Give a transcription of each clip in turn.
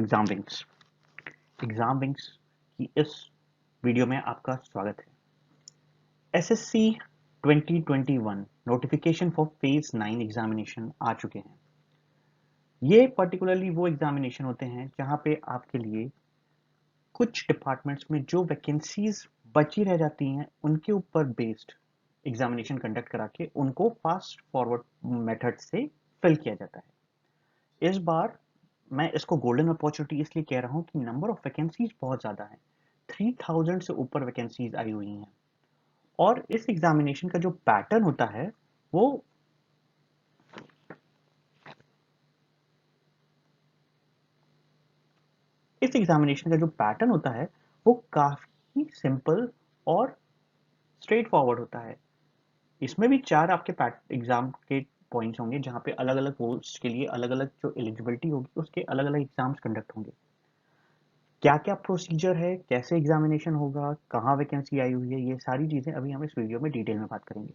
Exam wings की इस video में आपका स्वागत है। SSC 2021 notification for phase 9 examination आ चुके हैं। ये पर्टिकुलरली वो एग्जामिनेशन होते हैं जहां पे आपके लिए कुछ डिपार्टमेंट्स में जो वैकेंसीज बची रह जाती हैं उनके ऊपर बेस्ड एग्जामिनेशन कंडक्ट करा के उनको फास्ट फॉरवर्ड मेथड से फिल किया जाता है। इस बार मैं इसको गोल्डन अपॉर्चुनिटी इसलिए कह रहा हूं कि नंबर ऑफ वैकेंसीज बहुत ज़्यादा है। 3000 से ऊपर वैकेंसीज आई हुई हैं और इस एग्जामिनेशन का जो पैटर्न होता है वो काफ़ी सिंपल और स्ट्रेट फॉरवर्ड होता है। इसमें भी 4 आपके एग्जाम के पॉइंट्स होंगे जहां पे अलग अलग पोस्ट के लिए अलग अलग जो एलिजिबिलिटी होगी उसके अलग अलग एग्जाम्स कंडक्ट होंगे। क्या क्या प्रोसीजर है, कैसे एग्जामिनेशन होगा, कहाँ वैकेंसी आई हुई है, ये सारी चीज़ें अभी हम इस वीडियो में डिटेल में बात करेंगे।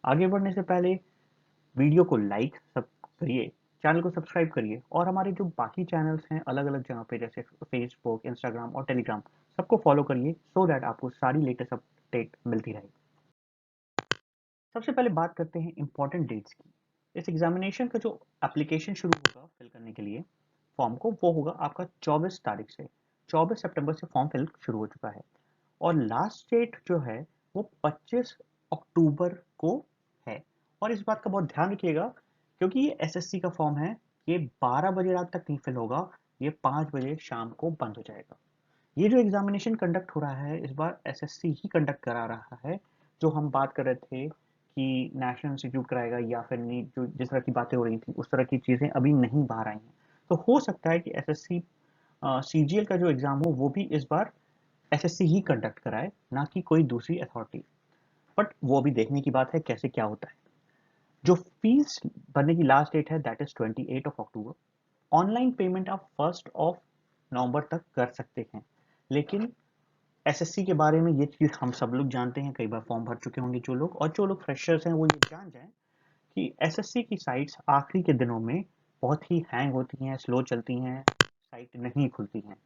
आगे बढ़ने से पहले वीडियो को लाइक सब करिए, चैनल को सब्सक्राइब करिए और हमारे जो बाकी चैनल्स हैं अलग अलग जगह पे जैसे फेसबुक, इंस्टाग्राम और टेलीग्राम सबको फॉलो करिए सो दैट आपको सारी लेटेस्ट अपडेट मिलती रहे। सबसे पहले बात करते हैं इंपॉर्टेंट डेट्स की। इस एग्जामिनेशन का जो एप्लीकेशन शुरू होगा फिल करने के लिए फॉर्म को वो होगा आपका 24 तारीख से। 24 सितंबर से फॉर्म फिल शुरू हो चुका है और लास्ट डेट जो है वो 25 अक्टूबर को है। और इस बात का बहुत ध्यान रखिएगा क्योंकि ये एसएससी का फॉर्म है, ये 12 बजे रात तक नहीं फिल होगा, ये 5 बजे शाम को बंद हो जाएगा। ये जो एग्जामिनेशन कंडक्ट हो रहा है इस बार एसएससी ही कंडक्ट करा रहा है। जो हम बात कर रहे थे कि नेशनल इंस्टीट्यूट कराएगा या फिर नीट, जो जिस तरह की बातें हो रही थी उस तरह की चीज़ें अभी नहीं बाहर आई हैं। तो हो सकता है कि एसएससी सीजीएल का जो एग्ज़ाम हो वो भी इस बार एसएससी ही कंडक्ट कराए, ना कि कोई दूसरी अथॉरिटी। बट वो अभी देखने की बात है कैसे क्या होता है। जो फीस भरने की लास्ट डेट है that is 28 October. Online payment आप 1 नवंबर तक कर सकते हैं। लेकिन एसएससी के बारे में ये चीज़ हम सब लोग जानते हैं, कई बार फॉर्म भर चुके होंगे जो लोग फ्रेशर्स हैं वो ये जान जाएं कि एसएससी की साइट्स आखिरी के दिनों में बहुत ही हैंग होती हैं, स्लो चलती हैं, साइट नहीं खुलती हैं।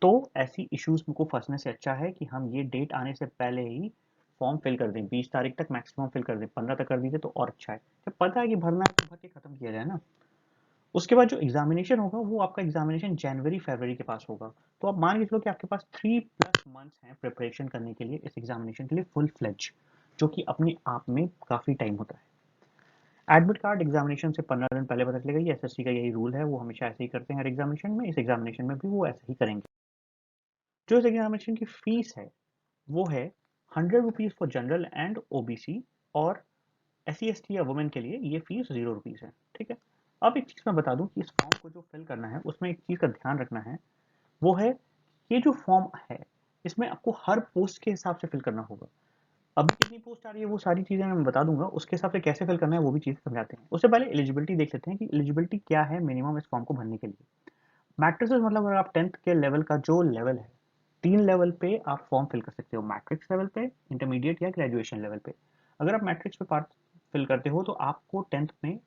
तो ऐसी इश्यूज को फंसने से अच्छा है कि हम ये डेट आने से पहले ही फॉर्म फिल कर दें। 20 तारीख तक मैक्सिमम फिल कर दें, 15 तक कर दीजिए तो और अच्छा है। जब पता है कि भरना है तो भर के खत्म किया जाए ना। उसके बाद जो एग्जामिनेशन होगा वो आपका एग्जामिनेशन जनवरी फरवरी के पास होगा। तो आप मान के चलो कि आपके पास 3+ मंथ्स हैं प्रिपरेशन करने के लिए इस एग्जामिनेशन के लिए फुल फ्लेज, जो कि अपने आप में काफ़ी टाइम होता है। एडमिट कार्ड एग्जामिनेशन से 15 दिन पहले पता चलेगा। ये एसएससी का यही रूल है, वो हमेशा ऐसे ही करते हैं हर एग्जामिनेशन में। इस एग्जामिनेशन में भी वो ऐसे ही करेंगे। जो इस एग्जामिनेशन की फीस है वो है 100 rupees for general and OBC और SC ST या वुमेन के लिए ये फीस 0 रुपीज़ है। ठीक है। अब एक चीज़ मैं बता दूं कि इस फॉर्म को जो फिल करना है उसमें एक चीज़ का ध्यान रखना है, वो है ये जो फॉर्म है इसमें आपको हर पोस्ट के हिसाब से फिल करना होगा। अभी कितनी पोस्ट आ रही है वो सारी चीज़ें मैं बता दूंगा, उसके हिसाब से कैसे फिल करना है वो भी चीज़ समझाते हैं। उससे पहले एलिजिबिलिटी देख लेते हैं कि एलिजिबिलिटी क्या है मिनिमम इस फॉर्म को भरने के लिए। मैट्रिसेस मतलब अगर आप 10th के लेवल का जो लेवल है, 3 लेवल पे आप फॉर्म फिल कर सकते हो। मैट्रिक्स लेवल पे, इंटरमीडिएट या ग्रेजुएशन लेवल पे। अगर आप मैट्रिक्स पे पार्ट फिल करते हो तो आपको 10th में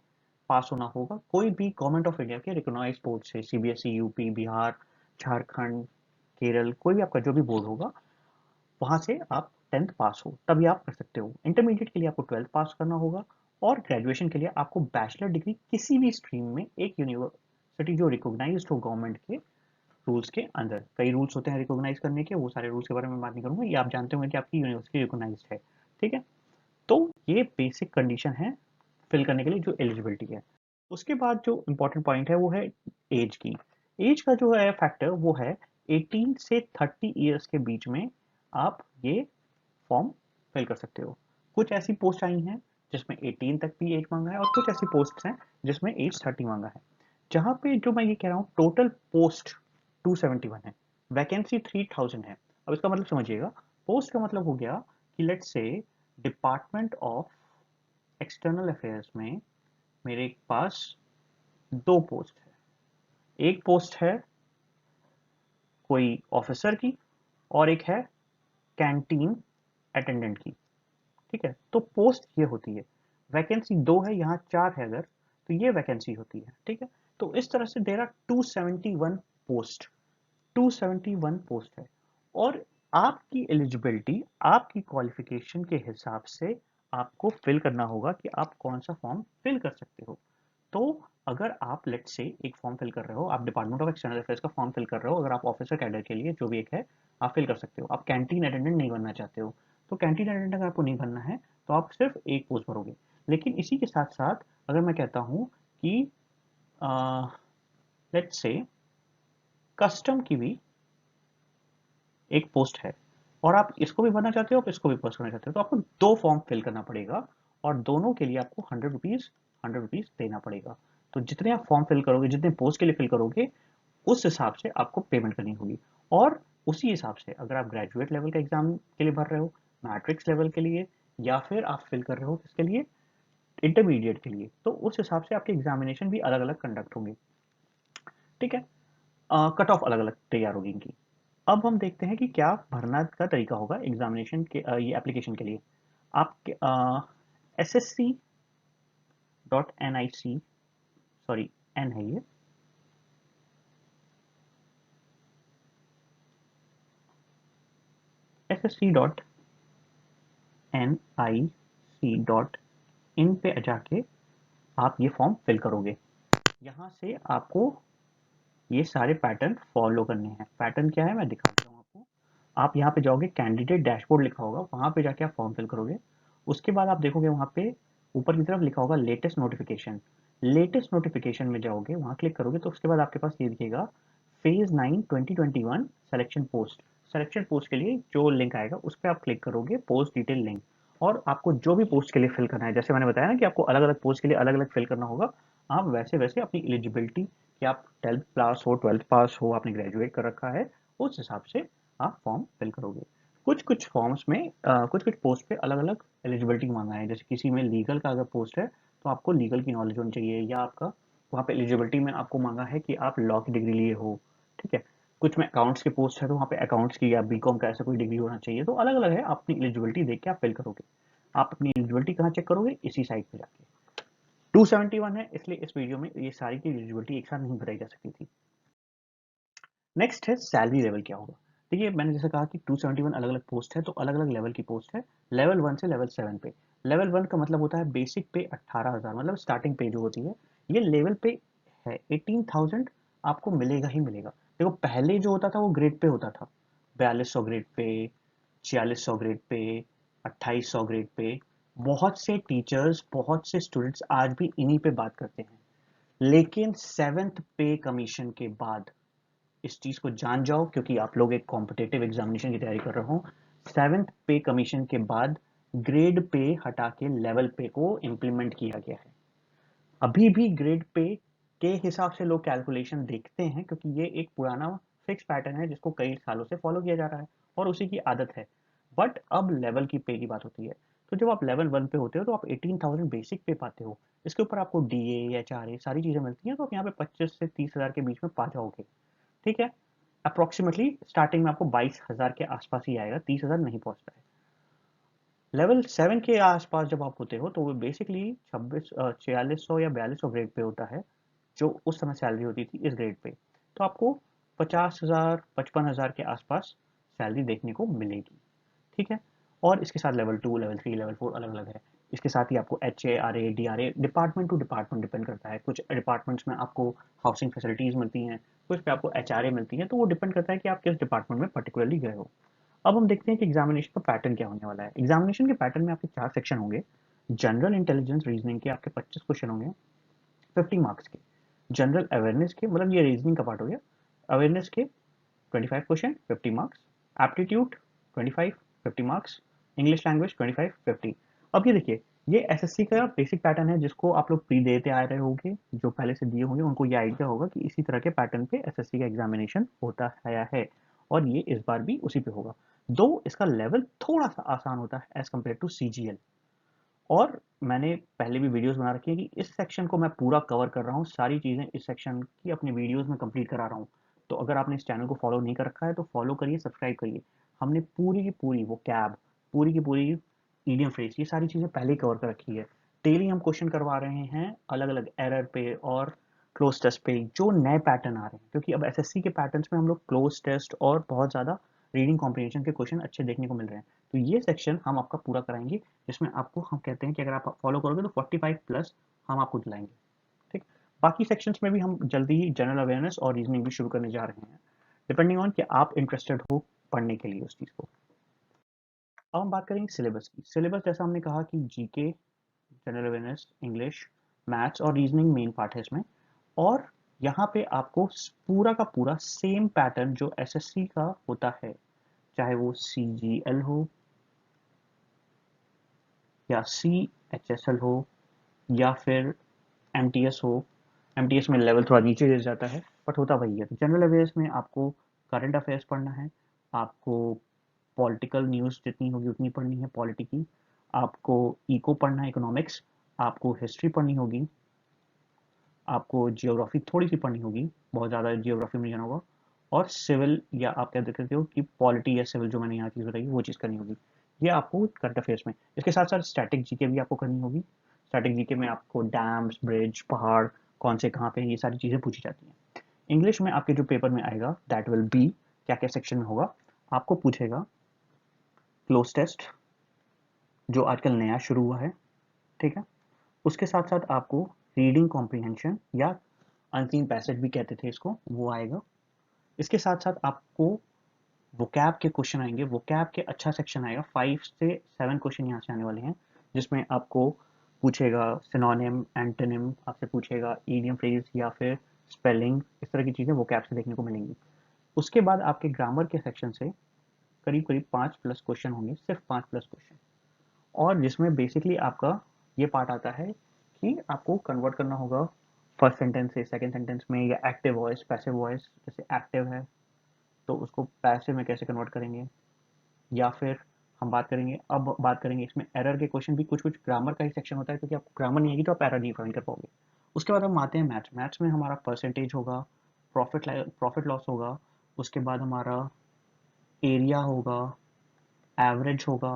पास होना होगा कोई भी गवर्नमेंट ऑफ इंडिया के रिकॉग्नाइज्ड बोर्ड से, सीबीएसई, यूपी, बिहार, झारखंड, केरल, कोई भी आपका जो भी बोर्ड होगा वहां से आप 10th पास हो तभी आप कर सकते हो। इंटरमीडिएट के लिए आपको 12th पास करना होगा और ग्रेजुएशन के लिए आपको बैचलर डिग्री किसी भी स्ट्रीम में एक यूनिवर्सिटी जो रिकॉग्नाइज्ड हो गवर्नमेंट के रूल्स के अंदर। कई रूल्स होते हैं रिकॉग्नाइज करने के, वो सारे रूल्स के बारे में बात नहीं करूंगा, ये आप जानते होंगे कि आपकी यूनिवर्सिटी रिकॉग्नाइज्ड है। ठीक है। तो ये बेसिक कंडीशन है फिल करने के लिए जो एलिजिबिलिटी है। उसके बाद जो इम्पोर्टेंट पॉइंट है वो है एज की। एज का जो है फैक्टर वो है 18 से 30 ईयर्स के बीच में आप ये फॉर्म फिल कर सकते हो। कुछ ऐसी पोस्ट आई हैं जिसमें 18 तक भी एज मांगा है और कुछ ऐसी पोस्ट हैं जिसमें एज 30 मांगा है। जहाँ पे जो मैं ये कह रहा हूँ टोटल पोस्ट 271 है, वैकेंसी 3000 है। अब इसका मतलब समझिएगा, पोस्ट का मतलब हो गया कि let's say department of external affairs में मेरे पास 2 पोस्ट है। एक पोस्ट है कोई ऑफिसर की और एक है कैंटीन अटेंडेंट की। ठीक है। तो पोस्ट ये होती है, वैकेंसी 2 है, यहाँ 4 है अगर, तो ये वैकेंसी होती है। ठीक है। तो इस तरह से देर आर 271 पोस्ट, 271 पोस्ट है। और आपकी एलिजिबिलिटी आपकी क्वालिफिकेशन के हिसाब से आपको फिल करना होगा कि आप कौन सा फॉर्म फिल कर सकते हो। तो अगर आप लेट से एक फॉर्म फिल कर रहे हो, आप डिपार्टमेंट ऑफ एक्सटर्नल अफेयर्स का फॉर्म फिल कर रहे हो, अगर आप ऑफिसर कैडर के लिए जो भी एक है आप फिल कर सकते हो। आप कैंटीन अटेंडेंट नहीं बनना चाहते हो तो कैंटीन अटेंडेंट अगर आपको नहीं बनना है तो आप सिर्फ एक पोस्ट भरोगे। लेकिन इसी के साथ साथ अगर मैं कहता हूँ कि लेट से कस्टम की भी एक पोस्ट है और आप इसको भी भरना चाहते हो, आप इसको भी पोस्ट करना चाहते हो, तो आपको दो फॉर्म फिल करना पड़ेगा और दोनों के लिए आपको 100 रुपीज देना पड़ेगा। तो जितने आप फॉर्म फिल करोगे, जितने पोस्ट के लिए फिल करोगे, उस हिसाब से आपको पेमेंट करनी होगी। और उसी हिसाब से अगर आप ग्रेजुएट लेवल का एग्जाम के लिए भर रहे हो, मैट्रिक्स लेवल के लिए, या फिर आप फिल कर रहे हो किसके लिए, इंटरमीडिएट के लिए, तो उस हिसाब से आपके एग्जामिनेशन भी अलग अलग कंडक्ट होंगे। ठीक है, कट ऑफ अलग अलग तैयार होगी इनकी। अब हम देखते हैं कि क्या भरना का तरीका होगा एग्जामिनेशन के ये एप्लीकेशन के लिए। आप SSC.NIC, सॉरी एन है ये, SSC.NIC.in पे जाके आप ये फॉर्म फिल करोगे। यहाँ से आपको ये सारे पैटर्न फॉलो करने हैं। पैटर्न क्या है मैं दिखाता हूँ आपको। आप यहाँ पे जाओगे, कैंडिडेट डैशबोर्ड लिखा होगा, वहाँ पे जाके आप फॉर्म फिल करोगे। उसके बाद आप देखोगे वहाँ पे ऊपर की तरफ लिखा होगा लेटेस्ट नोटिफिकेशन। लेटेस्ट नोटिफिकेशन में जाओगे, वहाँ क्लिक करोगे तो उसके बाद आपके पास ये दिखेगा phase 9 2021 selection post. Selection post के लिए जो लिंक आएगा उस पर आप क्लिक करोगे, पोस्ट डिटेल लिंक। और आपको जो भी पोस्ट के लिए फिल करना है, जैसे मैंने बताया ना कि आपको अलग अलग पोस्ट के लिए अलग अलग फिल करना होगा, आप वैसे वैसे अपनी एलिजिबिलिटी, कि आप 12th पास हो, 12th पास हो, आपने ग्रेजुएट कर रखा है, उस हिसाब से आप फॉर्म फिल करोगे। कुछ कुछ फॉर्म्स में कुछ कुछ पोस्ट पे अलग अलग एलिजिबिलिटी मांगा है। जैसे किसी में लीगल का अगर पोस्ट है तो आपको लीगल की नॉलेज होनी चाहिए, या आपका वहाँ पे एलिजिबिलिटी में आपको मांगा है कि आप लॉ की डिग्री लिए हो। ठीक है, कुछ में अकाउंट्स के पोस्ट है तो वहाँ पे अकाउंट्स की या बीकॉम का ऐसा कोई डिग्री होना चाहिए। तो अलग अलग है, आप अपनी एलिजिबिलिटी देख के आप फिल करोगे। आप अपनी एलिजिबिलिटी कहाँ चेक करोगे, इसी साइट पे जाके। 271 है, इसलिए इस वीडियो में ये सारी की एलिजिबिलिटी एक साथ नहीं बताई जा सकती थी। नेक्स्ट है सैलरी लेवल क्या होगा। देखिए मैंने जैसे कहा कि 271 अलग अलग पोस्ट है, तो अलग अलग लेवल की पोस्ट है। लेवल 1 से लेवल 7 पे। लेवल 1 का मतलब होता है बेसिक पे 18,000, मतलब स्टार्टिंग पे जो होती है, ये लेवल पे है 18,000 आपको मिलेगा ही मिलेगा। देखो पहले जो होता था वो ग्रेड पे होता था, 4200 grade pay, 4600 grade pay, 2800 grade pay. बहुत से टीचर्स, बहुत से स्टूडेंट्स आज भी इन्हीं पे बात करते हैं। लेकिन 7th पे कमीशन के बाद, इस चीज को जान जाओ क्योंकि आप लोग एक कॉम्पिटेटिव एग्जामिनेशन की तैयारी कर रहे हो, 7th पे कमीशन के बाद ग्रेड पे हटा के लेवल पे को इम्प्लीमेंट किया गया है। अभी भी ग्रेड पे के हिसाब से लोग कैलकुलेशन देखते हैं क्योंकि ये एक पुराना फिक्स पैटर्न है जिसको कई सालों से फॉलो किया जा रहा है और उसी की आदत है। बट अब लेवल की पे की बात होती है। तो जब आप लेवल 1 पे होते हो तो आप 18,000 बेसिक पे पाते हो। इसके ऊपर आपको DA HRA सारी चीजें मिलती हैं, तो आप यहाँ पे 25 से 30,000 के बीच में पा जाओगे। ठीक है, अप्रोक्सीमेटली स्टार्टिंग में आपको 22,000 के आसपास ही आएगा, 30,000 नहीं पहुंचता है। लेवल 7 के आसपास जब आप होते हो तो वो बेसिकली 4600 या 4200 ग्रेड पे होता है, जो उस समय सैलरी होती थी इस ग्रेड पे। तो आपको 50,000 55,000 के आसपास सैलरी देखने को मिलेगी। ठीक है, और इसके साथ लेवल 2 लेवल 3 लेवल 4 अलग अलग है। इसके साथ ही आपको HARA DRA department to department depend करता है। कुछ डिपार्टमेंट्स में आपको हाउसिंग फैसिलिटीज मिलती हैं, कुछ पे आपको HRA मिलती है, तो वो डिपेंड करता है कि आप किस डिपार्टमेंट में पर्टिकुलरली गए हो। अब हम देखते हैं कि एग्जामिनेशन का पैटर्न क्या होने वाला है। एग्जामिनेशन के पैटर्न में आपके 4 सेक्शन होंगे। जनरल इंटेलिजेंस रीजनिंग के आपके 25 क्वेश्चन होंगे 50 मार्क्स के। जनरल अवेयरनेस के, मतलब ये रीजनिंग का पार्ट हो गया, अवेयरनेस के 25 question 50 marks. Aptitude 25 50 marks. English language 25 50। अब ये देखिए, ये एसएससी का बेसिक पैटर्न है जिसको आप लोग प्री देते आ रहे होंगे, जो पहले से दिए होंगे उनको ये आइडिया होगा कि इसी तरह के पैटर्न पे एसएससी का एग्जामिनेशन होता आया है और ये इस बार भी उसी पे होगा। दो इसका लेवल थोड़ा सा आसान होता है एज कम्पेयर टू CGL। और मैंने पहले भी वीडियोस बना रखी है कि इस सेक्शन को मैं पूरा कवर कर रहा हूँ, सारी चीज़ें इस सेक्शन की अपनी वीडियोस में कंप्लीट करा रहा हूँ। तो अगर आपने इस चैनल को फॉलो नहीं कर रखा है तो फॉलो करिए, सब्सक्राइब करिए। हमने पूरी की पूरी वो कैब, पूरी की पूरी ईडियम फ्रेज, ये सारी चीज़ें पहले ही कवर कर रखी है। डेली हम क्वेश्चन करवा रहे हैं अलग अलग एरर पे और क्लोज टेस्ट पे जो नए पैटर्न आ रहे हैं, क्योंकि अब एसएससी के पैटर्न्स में हम लोग क्लोज टेस्ट और बहुत ज़्यादा रीडिंग कॉम्प्रिहेंशन के क्वेश्चन अच्छे देखने को मिल रहे हैं। तो ये सेक्शन हम आपका पूरा कराएंगे, जिसमें आपको हम कहते हैं कि अगर आप फॉलो करोगे तो 45 प्लस हम आपको दिलाएंगे। ठीक, बाकी सेक्शंस में भी हम जल्दी ही जनरल अवेयरनेस और रीजनिंग भी शुरू करने जा रहे हैं, डिपेंडिंग ऑन कि आप इंटरेस्टेड हो पढ़ने के लिए उस चीज़ को। अब हम बात करेंगे सिलेबस की। सिलेबस जैसा हमने कहा कि GK, general awareness, English, maths और रीजनिंग मेन पार्ट है इसमें। और यहाँ पे आपको पूरा का पूरा सेम पैटर्न जो एसएससी का होता है, चाहे वो सीजीएल हो या सीएचएसएल हो या फिर एमटीएस हो। एमटीएस में लेवल थोड़ा नीचे गिर जाता है, बट होता वही है। जनरल अवेयर्स में आपको करंट अफेयर्स पढ़ना है, आपको पॉलिटिकल न्यूज़ जितनी होगी उतनी पढ़नी है पॉलिटी की, आपको इको पढ़ना है इकोनॉमिक्स, आपको हिस्ट्री पढ़नी होगी, आपको जियोग्राफी थोड़ी सी पढ़नी होगी, बहुत ज़्यादा जियोग्राफी में जाना होगा, और सिविल या आप क्या देख सकते हो कि पॉलिटी या सिविल जो मैंने यहाँ चीज़ बताई वो चीज़ करनी होगी। ये आपको करंट अफेयर्स में। इसके साथ साथ स्टैटिक जीके भी आपको करनी होगी। स्टैटिक जीके में आपको डैम्स, ब्रिज, पहाड़ कौन से कहाँ पे हैं, ये सारी चीज़ें पूछी जाती हैं। इंग्लिश में आपके जो पेपर में आएगा दैट विल बी, क्या क्या सेक्शन में होगा, आपको पूछेगा क्लोज टेस्ट जो आजकल नया शुरू हुआ है, ठीक है। उसके साथ साथ आपको रीडिंग कॉम्प्रिहेंशन या अनसीन पैसेज भी कहते थे इसको, वो आएगा। इसके साथ साथ आपको वोकैब के क्वेश्चन आएंगे। वोकैब के अच्छा सेक्शन आएगा, 5 से 7 क्वेश्चन यहाँ से आने वाले हैं, जिसमें आपको पूछेगा सिनोनिम, एंटोनिम, आपसे पूछेगा इडियम फ्रेज या फिर स्पेलिंग, इस तरह की चीज़ें वोकैब से देखने को मिलेंगी। उसके बाद आपके ग्रामर के सेक्शन से करीब करीब 5 प्लस क्वेश्चन होंगे, सिर्फ 5 प्लस क्वेश्चन, और जिसमें बेसिकली आपका ये पार्ट आता है कि आपको कन्वर्ट करना होगा फर्स्ट सेंटेंस से सेकंड सेंटेंस में, या एक्टिव वॉइस पैसिव वॉइस, जैसे एक्टिव है तो उसको पैसिव में कैसे कन्वर्ट करेंगे, या फिर हम बात करेंगे, अब बात करेंगे इसमें एरर के क्वेश्चन भी। कुछ कुछ ग्रामर का ही सेक्शन होता है, क्योंकि आपको ग्रामर नहीं आएगी तो आप एरर नहीं फाइंड कर पाओगे। उसके बाद हम आते हैं मैथ्स। मैथ्स में हमारा परसेंटेज होगा, प्रॉफिट लॉस होगा, उसके बाद हमारा एरिया होगा, एवरेज होगा,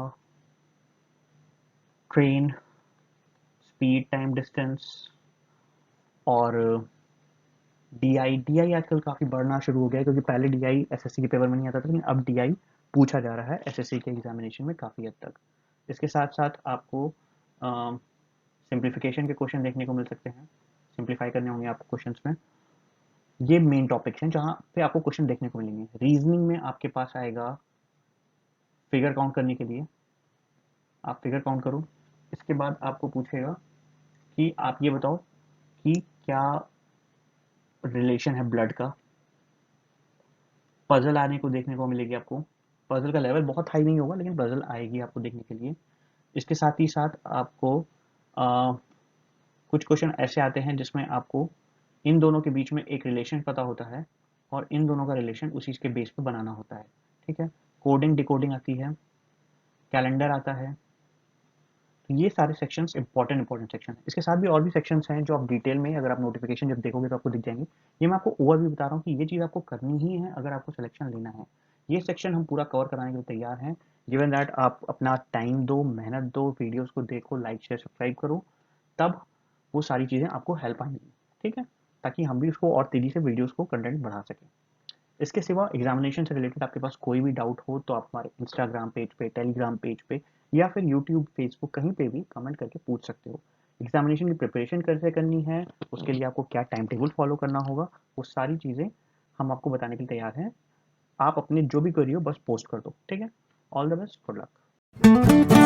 ट्रेन, स्पीड, टाइम, डिस्टेंस, और डी आई आजकल काफ़ी बढ़ना शुरू हो गया है, क्योंकि पहले डी आई एसएससी के पेपर में नहीं आता था, लेकिन अब डी आई पूछा जा रहा है एसएससी के एग्जामिनेशन में काफ़ी हद तक। इसके साथ साथ आपको सिंप्लीफिकेशन के क्वेश्चन देखने को मिल सकते हैं, सिंप्लीफाई करने होंगे आपको क्वेश्चंस में। ये मेन टॉपिक्स हैं जहाँ पे आपको क्वेश्चन देखने को मिलेंगे। रीजनिंग में आपके पास आएगा फिगर काउंट करने के लिए, आप फिगर काउंट करो। इसके बाद आपको पूछेगा कि आप ये बताओ कि क्या रिलेशन है ब्लड का। पजल आने को देखने को मिलेगी आपको। पजल का लेवल बहुत हाई नहीं होगा, लेकिन पजल आएगी आपको देखने के लिए। इसके साथ ही साथ आपको आ, कुछ क्वेश्चन ऐसे आते हैं जिसमें आपको इन दोनों के बीच में एक रिलेशन पता होता है, और इन दोनों का रिलेशन उसी के बेस पे बनाना होता है, ठीक है। कोडिंग डिकोडिंग आती है, कैलेंडर आता है। तो ये सारे सेक्शंस इंपॉर्टेंट सेक्शन हैं। इसके साथ भी और भी सेक्शंस हैं जो आप डिटेल में, अगर आप नोटिफिकेशन जब देखोगे तो आपको दिख जाएंगे। ये मैं आपको ओवरव्यू बता रहा हूँ कि ये चीज़ आपको करनी ही है अगर आपको सिलेक्शन लेना है। ये सेक्शन हम पूरा कवर कराने के लिए तैयार हैं, गिवन दैट आप अपना टाइम दो, मेहनत दो, वीडियोज़ को देखो, लाइक शेयर सब्सक्राइब करो, तब वो सारी चीज़ें आपको हेल्प आएंगी, ठीक है, ताकि हम भी उसको और तेज़ी से वीडियोज़ को कंटेंट बढ़ा सकें। इसके सिवा एग्जामिनेशन से रिलेटेड आपके पास कोई भी डाउट हो तो आप हमारे इंस्टाग्राम पेज पे, टेलीग्राम पेज पे, या फिर यूट्यूब, फेसबुक, कहीं पे भी कमेंट करके पूछ सकते हो। एग्जामिनेशन की प्रिपरेशन कैसे करनी है, उसके लिए आपको क्या टाइम टेबल फॉलो करना होगा, वो सारी चीज़ें हम आपको बताने के लिए तैयार हैं। आप अपने जो भी क्वेरी हो बस पोस्ट कर दो, ठीक है। All the best, good luck.